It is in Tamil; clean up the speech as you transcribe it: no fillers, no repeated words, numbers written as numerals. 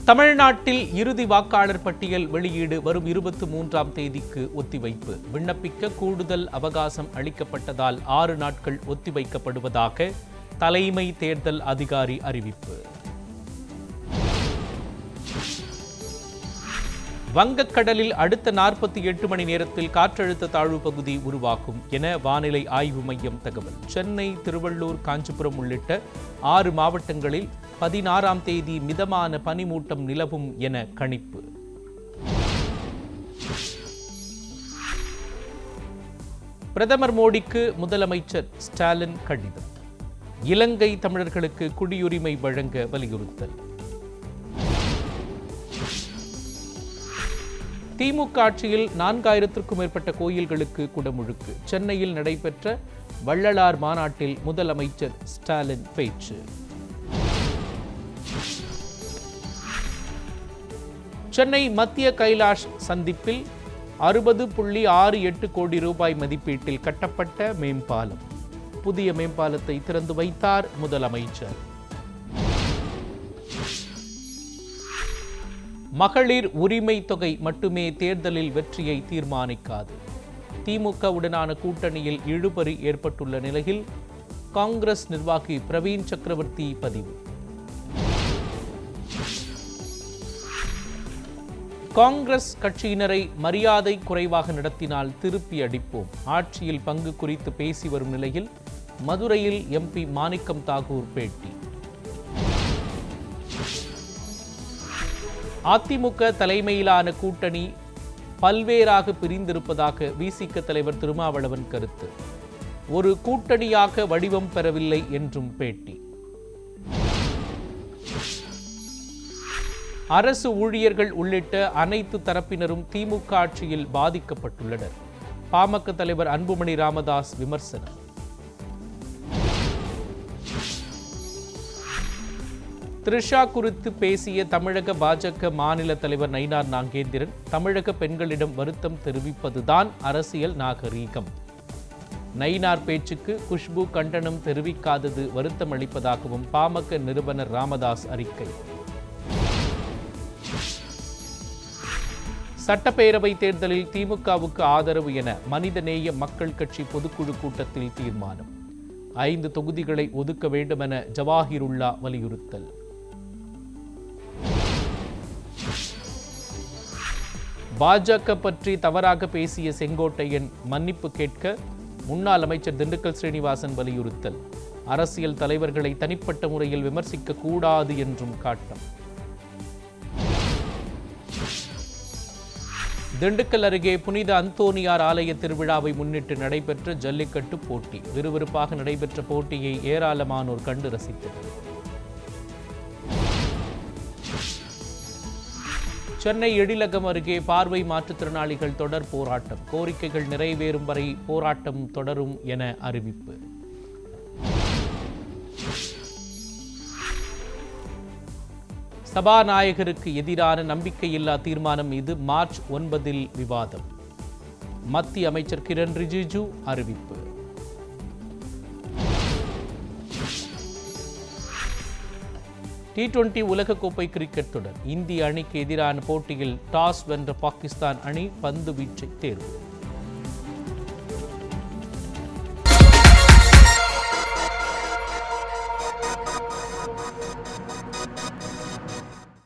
தமிழ்நாட்டில் இறுதி வாக்காளர் பட்டியல் வெளியீடு வரும் 23ஆம் தேதிக்கு ஒத்திவைப்பு. விண்ணப்பிக்க கூடுதல் அவகாசம் அளிக்கப்பட்டதால் 6 நாட்கள் ஒத்திவைக்கப்படுவதாக தலைமை தேர்தல் அதிகாரி அறிவிப்பு. வங்கக்கடலில் அடுத்த 48 மணி நேரத்தில் காற்றழுத்த தாழ்வு பகுதி உருவாகும் என வானிலை ஆய்வு மையம் தகவல். சென்னை, திருவள்ளூர், காஞ்சிபுரம் உள்ளிட்ட 6 மாவட்டங்களில் 16ஆம் தேதி மிதமான பனிமூட்டம் நிலவும் என கணிப்பு. பிரதமர் மோடிக்கு முதலமைச்சர் ஸ்டாலின் கடிதம். இலங்கை தமிழர்களுக்கு குடியுரிமை வழங்க வலியுறுத்தல். திமுக ஆட்சியில் 4000க்கும் மேற்பட்ட கோயில்களுக்கு குடமுழுக்கு. சென்னையில் நடைபெற்ற வள்ளலார் மாநாட்டில் முதலமைச்சர் ஸ்டாலின் பேச்சு. சென்னை மத்திய கைலாஷ் சந்திப்பில் 60.68 கோடி ரூபாய் மதிப்பீட்டில் கட்டப்பட்ட மேம்பாலம். புதிய மேம்பாலத்தை திறந்து வைத்தார் முதலமைச்சர். மகளிர் உரிமை தொகை மட்டுமே தேர்தலில் வெற்றியை தீர்மானிக்காது. திமுகவுடனான கூட்டணியில் இழுபறி ஏற்பட்டுள்ள நிலையில் காங்கிரஸ் நிர்வாகி பிரவீன் சக்கரவர்த்தி பதிவு. காங்கிரஸ் கட்சியினரை மரியாதை குறைவாக நடத்தினால் திருப்பி அடிப்போம். ஆட்சியில் பங்கு குறித்து பேசி வரும் நிலையில் மதுரையில் எம்பி மாணிக்கம் தாகூர் பேட்டி. அதிமுக தலைமையிலான கூட்டணி பல்வேறாக பிரிந்திருப்பதாக விசிக தலைவர் திருமாவளவன் கருத்து. ஒரு கூட்டணியாக வடிவம் பெறவில்லை என்றும் பேட்டி. அரசு ஊழியர்கள் உள்ளிட்ட அனைத்து தரப்பினரும் திமுக ஆட்சியில் பாதிக்கப்பட்டுள்ளனர். பாமக தலைவர் அன்புமணி ராமதாஸ் விமர்சனம். த்ரிஷா குறித்து பேசிய தமிழக பாஜக மாநில தலைவர் நயினார் நாகேந்திரன், தமிழக பெண்களிடம் வருத்தம் தெரிவிப்பதுதான் அரசியல் நாகரீகம். நயினார் பேச்சுக்கு குஷ்பு கண்டனம் தெரிவிக்காதது வருத்தம் அளிப்பதாகவும் பாமக நிறுவனர் ராமதாஸ் அறிக்கை. சட்டப்பேரவை தேர்தலில் திமுகவுக்கு ஆதரவு என மனிதநேய மக்கள் கட்சி பொதுக்குழு கூட்டத்தில் தீர்மானம். 5 தொகுதிகளை ஒதுக்க வேண்டுமென ஜவாஹிருல்லா வலியுறுத்தல். பாஜக பற்றி தவறாக பேசிய செங்கோட்டையன் மன்னிப்பு கேட்க முன்னாள் அமைச்சர் திண்டுக்கல் ஸ்ரீனிவாசன் வலியுறுத்தல். அரசியல் தலைவர்களை தனிப்பட்ட முறையில் விமர்சிக்க கூடாது என்றும் காட்டம். திண்டுக்கல் அருகே புனித அந்தோனியார் ஆலய திருவிழாவை முன்னிட்டு நடைபெற்ற ஜல்லிக்கட்டு போட்டி. விறுவிறுப்பாக நடைபெற்ற போட்டியை ஏராளமானோர் கண்டு ரசித்தனர். சென்னை எழிலகம் அருகே பார்வை மாற்றுத்திறனாளிகள் தொடர் போராட்டம். கோரிக்கைகள் நிறைவேறும் வரை போராட்டம் தொடரும் என அறிவிப்பு. சபாநாயகருக்கு எதிரான நம்பிக்கையில்லா தீர்மானம் மீது மார்ச் 9 விவாதம். மத்திய அமைச்சர் கிரண் ரிஜிஜு அறிவிப்பு. T20 உலகக்கோப்பை கிரிக்கெட் தொடர். இந்திய அணிக்கு எதிரான போட்டியில் டாஸ் வென்ற பாகிஸ்தான் அணி பந்து வீச்சை தேர்வு.